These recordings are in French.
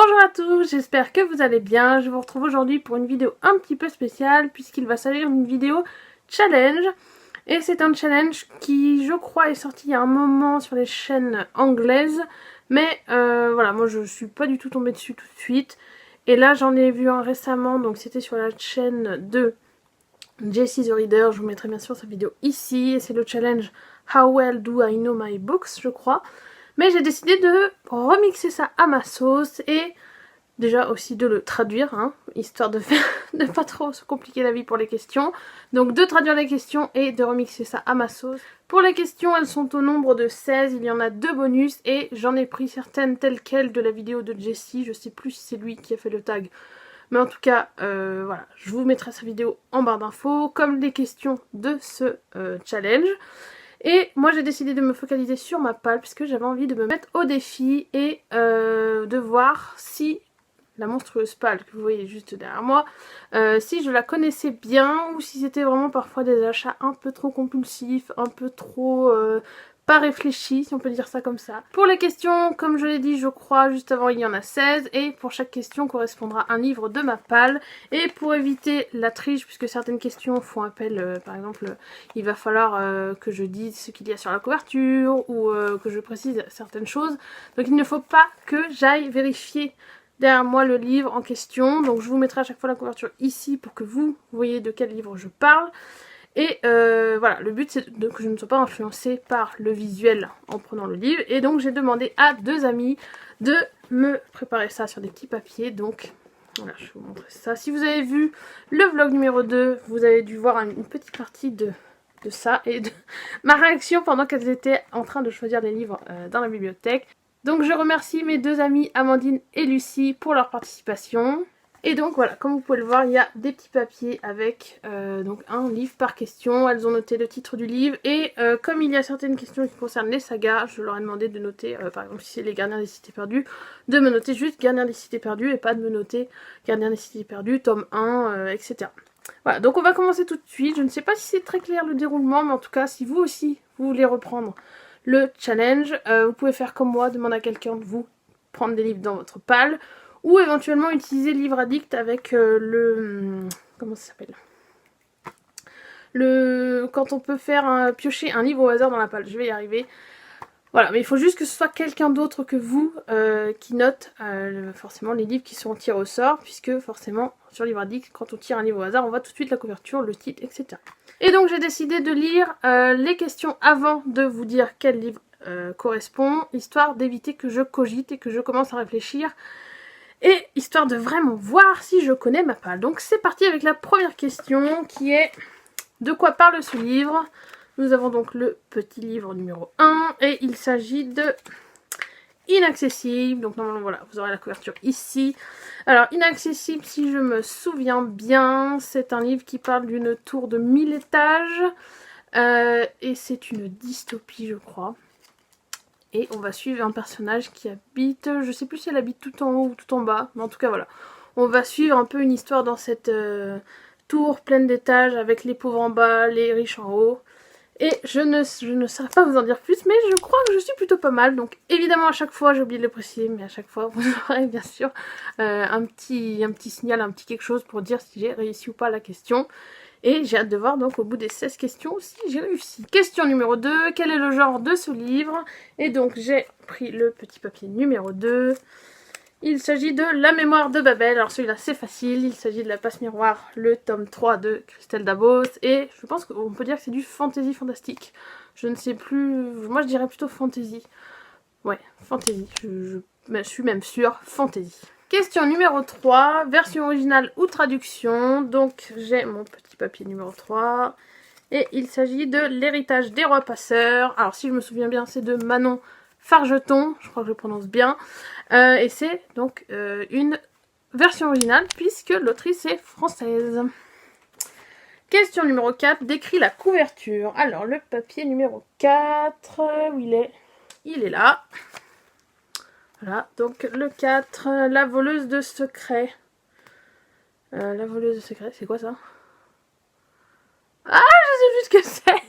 Bonjour à tous, j'espère que vous allez bien. Je vous retrouve aujourd'hui pour une vidéo un petit peu spéciale puisqu'il va s'agir d'une vidéo challenge. Et c'est un challenge qui, je crois, est sorti il y a un moment sur les chaînes anglaises. Mais voilà, moi je suis pas du tout tombée dessus tout de suite. Et là j'en ai vu un récemment, donc c'était sur la chaîne de Jessie the Reader. Je vous mettrai bien sûr sa vidéo ici. Et c'est le challenge How Well Do I Know My Books, je crois. Mais j'ai décidé de remixer ça à ma sauce et déjà aussi de le traduire, hein, histoire de pas trop se compliquer la vie pour les questions. Donc de traduire les questions et de remixer ça à ma sauce. Pour les questions, elles sont au nombre de 16, il y en a 2 bonus et j'en ai pris certaines telles quelles de la vidéo de Jessie. Je sais plus si c'est lui qui a fait le tag. Mais en tout cas, voilà, je vous mettrai sa vidéo en barre d'infos, comme les questions de ce challenge. Et moi j'ai décidé de me focaliser sur ma palle puisque j'avais envie de me mettre au défi et de voir si la monstrueuse palle que vous voyez juste derrière moi, si je la connaissais bien ou si c'était vraiment parfois des achats un peu trop compulsifs, un peu trop pas réfléchis, si on peut dire ça comme ça. Pour les questions, comme je l'ai dit, je crois juste avant, il y en a 16 et pour chaque question correspondra un livre de ma palle. Et pour éviter la triche, puisque certaines questions font appel, par exemple, il va falloir que je dise ce qu'il y a sur la couverture ou que je précise certaines choses. Donc il ne faut pas que j'aille vérifier derrière moi le livre en question. Donc je vous mettrai à chaque fois la couverture ici pour que vous voyez de quel livre je parle. Et voilà, le but c'est que je ne sois pas influencée par le visuel en prenant le livre. Et donc j'ai demandé à 2 amis de me préparer ça sur des petits papiers. Donc voilà, je vais vous montrer ça. Si vous avez vu le vlog numéro 2, vous avez dû voir une petite partie de ça et de ma réaction pendant qu'elles étaient en train de choisir les livres dans la bibliothèque. Donc je remercie mes 2 amies Amandine et Lucie pour leur participation. Et donc voilà, comme vous pouvez le voir, il y a des petits papiers avec donc un livre par question. Elles ont noté le titre du livre et comme il y a certaines questions qui concernent les sagas, je leur ai demandé de noter, par exemple si c'est les Gardiens des Cités Perdues, de me noter juste Gardiens des Cités Perdues et pas de me noter Gardiens des Cités Perdues, tome 1, etc. Voilà, donc on va commencer tout de suite. Je ne sais pas si c'est très clair le déroulement, mais en tout cas, si vous aussi, vous voulez reprendre le challenge, vous pouvez faire comme moi, demander à quelqu'un de vous prendre des livres dans votre palle. Ou éventuellement utiliser Livre Addict avec comment ça s'appelle, quand on peut faire piocher un livre au hasard dans la palle. Je vais y arriver. Voilà, mais il faut juste que ce soit quelqu'un d'autre que vous qui note forcément les livres qui sont tirés au sort, puisque forcément sur Livre Addict, quand on tire un livre au hasard, on voit tout de suite la couverture, le titre, etc. Et donc j'ai décidé de lire les questions avant de vous dire quel livre correspond, histoire d'éviter que je cogite et que je commence à réfléchir. Et histoire de vraiment voir si je connais ma palle. Donc c'est parti avec la première question qui est: de quoi parle ce livre? Nous avons donc le petit livre numéro 1 et il s'agit de Inaccessible. Donc normalement voilà, vous aurez la couverture ici. Alors Inaccessible, si je me souviens bien, c'est un livre qui parle d'une tour de 1000 étages. Et c'est une dystopie je crois. Et on va suivre un personnage qui habite, je sais plus si elle habite tout en haut ou tout en bas, mais en tout cas voilà. On va suivre un peu une histoire dans cette tour pleine d'étages avec les pauvres en bas, les riches en haut. Et je ne saurais pas vous en dire plus, mais je crois que je suis plutôt pas mal. Donc évidemment à chaque fois, j'ai oublié de le préciser, mais à chaque fois vous aurez bien sûr un petit signal, un petit quelque chose pour dire si j'ai réussi ou pas la question. Et j'ai hâte de voir donc au bout des 16 questions si j'ai réussi. Question numéro 2, quel est le genre de ce livre? Et donc j'ai pris le petit papier numéro 2. Il s'agit de La mémoire de Babel. Alors celui-là c'est facile, il s'agit de La passe miroir, le tome 3 de Christelle Dabos. Et je pense qu'on peut dire que c'est du fantasy fantastique. Je ne sais plus, moi je dirais plutôt fantasy. Ouais, fantasy, je suis même sûre, fantasy. Question numéro 3, version originale ou traduction. Donc j'ai mon petit papier numéro 3. Et il s'agit de L'héritage des rois passeurs. Alors si je me souviens bien, c'est de Manon Fargeton, je crois que je prononce bien. Et c'est donc une version originale puisque l'autrice est française. Question numéro 4, décrit la couverture. Alors le papier numéro 4, où il est? Il est là. Voilà, donc le 4, la voleuse de secrets. La voleuse de secrets, c'est quoi ça? Ah, je sais plus ce que c'est.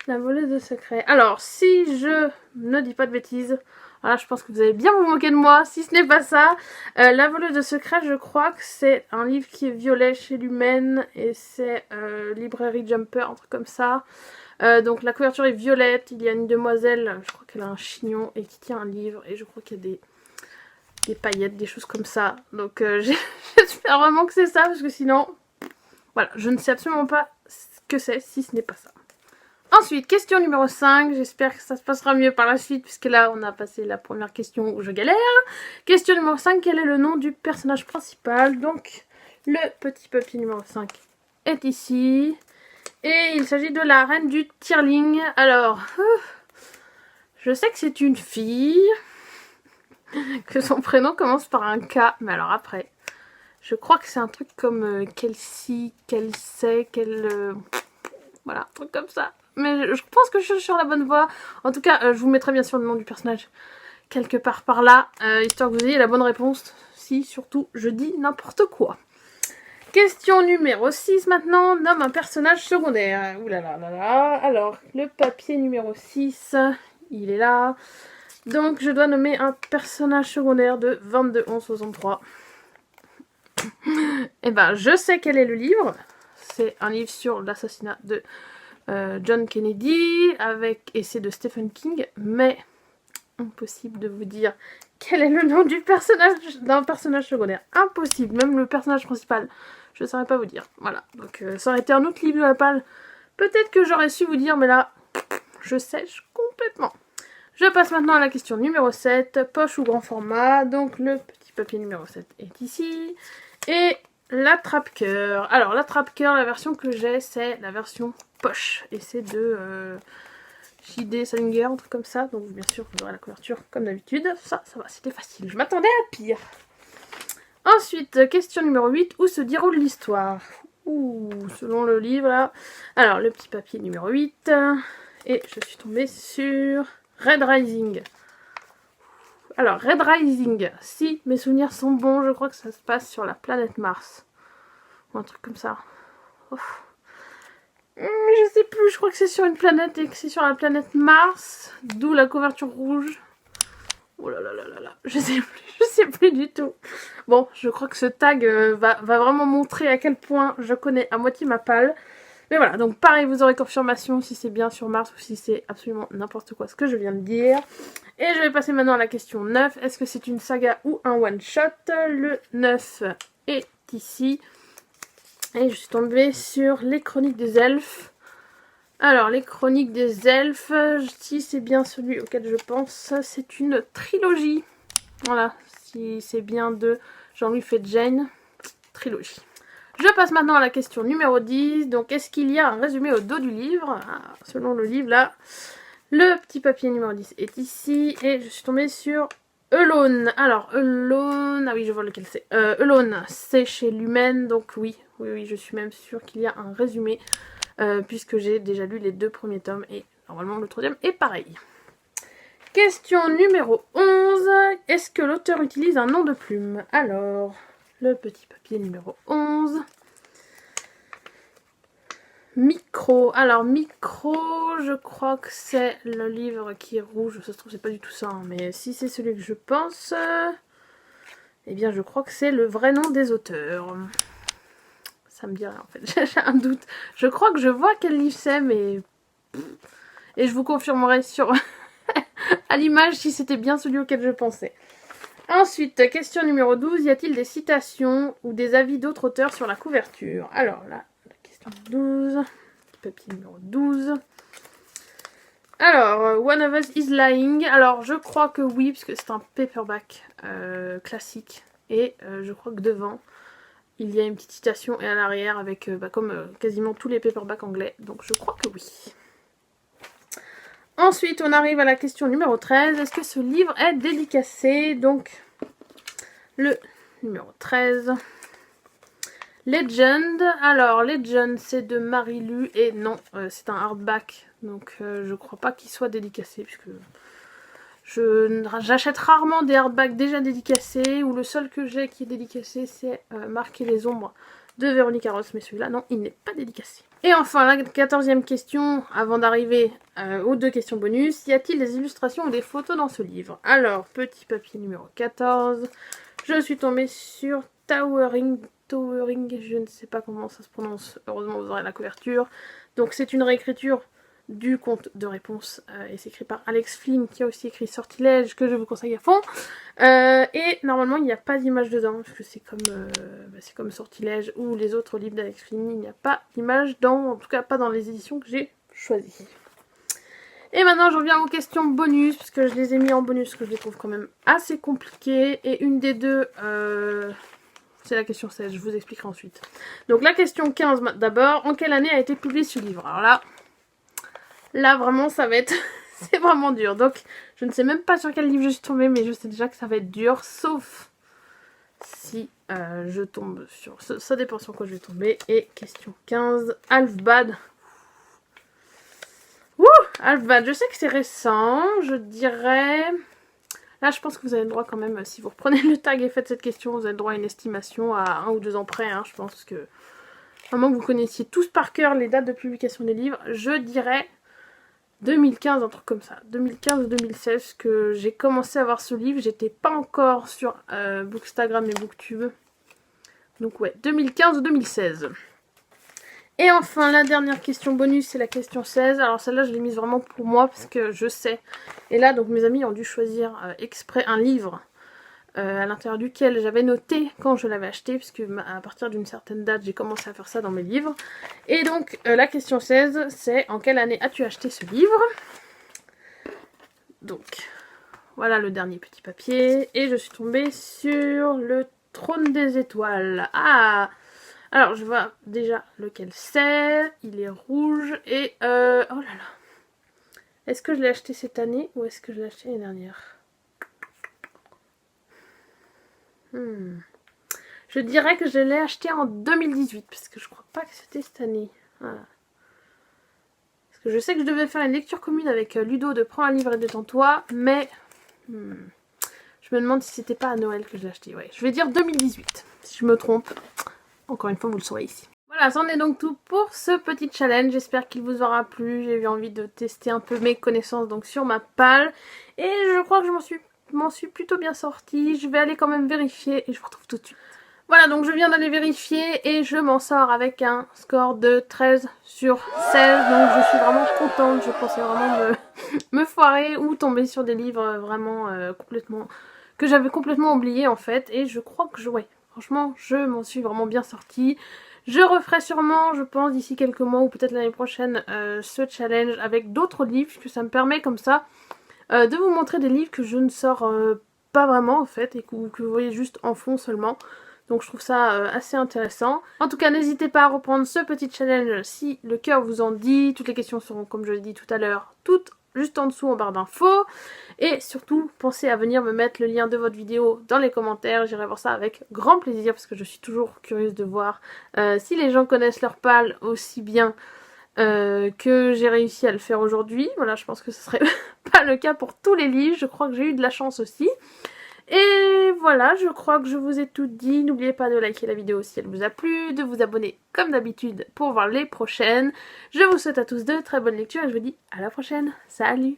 La voleuse de secrets. Alors, si je ne dis pas de bêtises, Voilà, je pense que vous allez bien vous moquer de moi, si ce n'est pas ça. La voleuse de secret, je crois que c'est un livre qui est violet chez Lumen, et c'est Librairie Jumper, un truc comme ça. Donc la couverture est violette, il y a une demoiselle, je crois qu'elle a un chignon et qui tient un livre, et je crois qu'il y a des paillettes, des choses comme ça. Donc j'espère vraiment que c'est ça, parce que sinon, voilà, je ne sais absolument pas ce que c'est si ce n'est pas ça. Ensuite, question numéro 5, j'espère que ça se passera mieux par la suite, puisque là on a passé la première question où je galère. Question numéro 5, quel est le nom du personnage principal? Donc, le petit papier numéro 5 est ici. Et il s'agit de la reine du Tearling. Alors, je sais que c'est une fille, que son prénom commence par un K, mais alors après, je crois que c'est un truc comme Kelsey, voilà, un truc comme ça. Mais je pense que je suis sur la bonne voie. En tout cas, je vous mettrai bien sûr le nom du personnage quelque part par là, histoire que vous ayez la bonne réponse. Si, surtout, je dis n'importe quoi. Question numéro 6 maintenant, nomme un personnage secondaire. Ouh là là là là. Alors, le papier numéro 6, il est là. Donc, je dois nommer un personnage secondaire de 22-11-63. Et ben, je sais quel est le livre. C'est un livre sur l'assassinat de John Kennedy, avec essai de Stephen King, mais impossible de vous dire quel est le nom du personnage, d'un personnage secondaire. Impossible, même le personnage principal, je ne saurais pas vous dire. Voilà, donc ça aurait été un autre livre de la palle. Peut-être que j'aurais su vous dire, mais là, je sèche complètement. Je passe maintenant à la question numéro 7, poche ou grand format. Donc le petit papier numéro 7 est ici. Et l'attrape-cœur. Alors l'attrape-cœur, la version que j'ai, c'est la version poche. Et c'est de J.D. Salinger, un truc comme ça. Donc bien sûr, vous aurez la couverture comme d'habitude. Ça va, c'était facile. Je m'attendais à pire. Ensuite, question numéro 8. Où se déroule l'histoire? Ouh, selon le livre là. Alors, le petit papier numéro 8. Et je suis tombée sur Red Rising. Alors, Red Rising, si mes souvenirs sont bons, je crois que ça se passe sur la planète Mars. Ou un truc comme ça. Ouf. Je sais plus, je crois que c'est sur une planète et que c'est sur la planète Mars. D'où la couverture rouge. Oh là là là là là, je sais plus du tout. Bon, je crois que ce tag va vraiment montrer à quel point je connais à moitié ma palle. Mais voilà, donc pareil, vous aurez confirmation si c'est bien sur Mars ou si c'est absolument n'importe quoi ce que je viens de dire. Et je vais passer maintenant à la question 9. Est-ce que c'est une saga ou un one-shot? Le 9 est ici. Et je suis tombée sur les Chroniques des Elfes. Alors, les Chroniques des Elfes, si c'est bien celui auquel je pense, c'est une trilogie. Voilà, si c'est bien de Jean-Louis Fedjane, trilogie. Je passe maintenant à la question numéro 10. Donc, est-ce qu'il y a un résumé au dos du livre? Selon le livre, là, le petit papier numéro 10 est ici. Et je suis tombée sur Alone. Alors, Alone, ah oui, je vois lequel c'est. Alone, c'est chez Lumen. Donc, oui, je suis même sûre qu'il y a un résumé. Puisque j'ai déjà lu les 2 premiers tomes. Et normalement, le 3e est pareil. Question numéro 11. Est-ce que l'auteur utilise un nom de plume? Alors, le petit papier numéro 11. Micro. Alors, Micro, je crois que c'est le livre qui est rouge. Ça se trouve, c'est pas du tout ça. Hein, mais si c'est celui que je pense, eh bien, je crois que c'est le vrai nom des auteurs. Ça me dit rien, en fait. J'ai un doute. Je crois que je vois quel livre c'est, mais... Et je vous confirmerai sur... à l'image si c'était bien celui auquel je pensais. Ensuite, question numéro 12. Y a-t-il des citations ou des avis d'autres auteurs sur la couverture? Alors là, la question 12. Papier numéro 12. Alors, One of Us is Lying. Alors, je crois que oui, puisque c'est un paperback classique. Et je crois que devant, il y a une petite citation et à l'arrière avec, comme quasiment tous les paperbacks anglais. Donc, je crois que oui. Ensuite, on arrive à la question numéro 13. Est-ce que ce livre est dédicacé? Donc, le numéro 13. Legend. Alors, Legend, c'est de Marie-Lu. Et non, c'est un hardback. Donc, je crois pas qu'il soit dédicacé. Puisque j'achète rarement des hardbacks déjà dédicacés. Ou le seul que j'ai qui est dédicacé, c'est Marquer les ombres de Véronique Arros. Mais celui-là, non, il n'est pas dédicacé. Et enfin, la 14e question, avant d'arriver aux 2 questions bonus. Y a-t-il des illustrations ou des photos dans ce livre? Alors, petit papier numéro 14. Je suis tombée sur Towering, je ne sais pas comment ça se prononce. Heureusement, vous aurez la couverture. Donc, c'est une réécriture du conte de réponse et c'est écrit par Alex Flynn qui a aussi écrit Sortilège que je vous conseille à fond. Et normalement il n'y a pas d'image dedans parce que c'est comme Sortilège ou les autres livres d'Alex Flynn, il n'y a pas d'image en tout cas pas dans les éditions que j'ai choisies. Et maintenant je reviens aux questions bonus parce que je les ai mis en bonus parce que je les trouve quand même assez compliquées et une des deux c'est la question 16, je vous expliquerai ensuite. Donc la question 15 d'abord, en quelle année a été publié ce livre? Alors là vraiment ça va être c'est vraiment dur. Donc je ne sais même pas sur quel livre je suis tombée, mais je sais déjà que ça va être dur, sauf si je tombe sur... Ça dépend sur quoi je vais tomber. Et question 15, Alfbad. Ouh, Alfbad, je sais que c'est récent, je dirais... Là je pense que vous avez le droit quand même, si vous reprenez le tag et faites cette question, vous avez le droit à une estimation à 1 ou 2 ans près, hein, je pense que... À moins que vous connaissiez tous par cœur les dates de publication des livres, je dirais 2015, un truc comme ça. 2015 ou 2016 que j'ai commencé à voir ce livre. J'étais pas encore sur Bookstagram et Booktube. Donc ouais, 2015 ou 2016. Et enfin, la dernière question bonus, c'est la question 16. Alors celle-là, je l'ai mise vraiment pour moi parce que je sais. Et là, donc mes amis ont dû choisir exprès un livre à l'intérieur duquel j'avais noté quand je l'avais acheté, puisque à partir d'une certaine date, j'ai commencé à faire ça dans mes livres. Et donc, la question 16, c'est en quelle année as-tu acheté ce livre? Donc, voilà le dernier petit papier. Et je suis tombée sur le Trône des étoiles. Ah! Alors, je vois déjà lequel c'est. Il est rouge et... oh là là. Est-ce que je l'ai acheté cette année ou est-ce que je l'ai acheté l'année dernière? Je dirais que je l'ai acheté en 2018, parce que je crois pas que c'était cette année. Voilà. Parce que je sais que je devais faire une lecture commune avec Ludo de Prends un livre et détends-toi, mais je me demande si c'était pas à Noël que je l'ai acheté. Ouais, je vais dire 2018, si je me trompe. Encore une fois, vous le saurez ici. Voilà, c'en est donc tout pour ce petit challenge. J'espère qu'il vous aura plu. J'ai eu envie de tester un peu mes connaissances donc sur ma palle. Et je crois que je m'en suis plutôt bien sortie. Je vais aller quand même vérifier et je vous retrouve tout de suite. Voilà, donc je viens d'aller vérifier et je m'en sors avec un score de 13 sur 16. Donc je suis vraiment contente. Je pensais vraiment me foirer ou tomber sur des livres vraiment complètement... que j'avais complètement oublié en fait. Et je crois que ouais, franchement, je m'en suis vraiment bien sortie. Je referai sûrement, je pense, d'ici quelques mois ou peut-être l'année prochaine, ce challenge avec d'autres livres, puisque ça me permet comme ça de vous montrer des livres que je ne sors pas vraiment en fait, et que vous voyez juste en fond seulement. Donc je trouve ça assez intéressant. En tout cas, n'hésitez pas à reprendre ce petit challenge si le cœur vous en dit. Toutes les questions seront, comme je l'ai dit tout à l'heure, toutes juste en dessous en barre d'infos. Et surtout, pensez à venir me mettre le lien de votre vidéo dans les commentaires. J'irai voir ça avec grand plaisir parce que je suis toujours curieuse de voir si les gens connaissent leur palle aussi bien que j'ai réussi à le faire aujourd'hui. Voilà, je pense que ce serait pas le cas pour tous les livres. Je crois que j'ai eu de la chance aussi. Et voilà, je crois que je vous ai tout dit. N'oubliez pas de liker la vidéo si elle vous a plu, de vous abonner comme d'habitude pour voir les prochaines. Je vous souhaite à tous de très bonnes lectures et je vous dis à la prochaine. Salut!